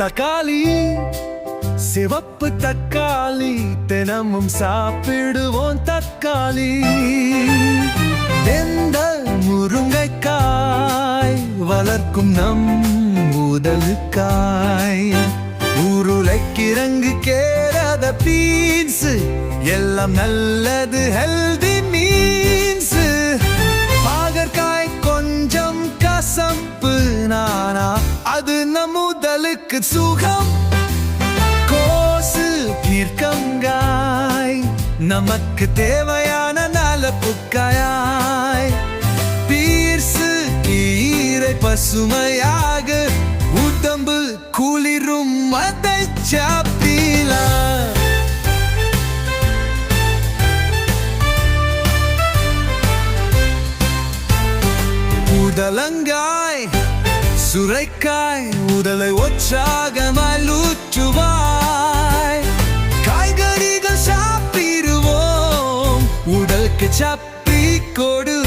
தக்காளி சிவப்பு தக்காளி தினமும் சாப்பிடுவோம் தக்காளி. எந்த முருங்கைக்காய் வளர்க்கும் நம் உடலுக்காய். உருளைக்கிழங்கு கேரத பீன்ஸ் எல்லாம் நல்லது ஹெல்தி மீன்ஸ். பாகற்காய் கொஞ்சம் கசப்பு நானா அது நம் உடலுக்கு சுகம். கோசு பீர்க்கங்காய் நமக்கு தேவையான நலப்புக்காய். பீர்சு கீரை பசுமையாக உடம்பு குளிரும் அதை சாப்பிடலாம். புடலங்காய் சுரைக்காய் உடலை உற்சாகமாய் ஊற்றுவாய். காய்கறிகள் சாப்பிடுவோம் உடலுக்கு சப்பி கொடு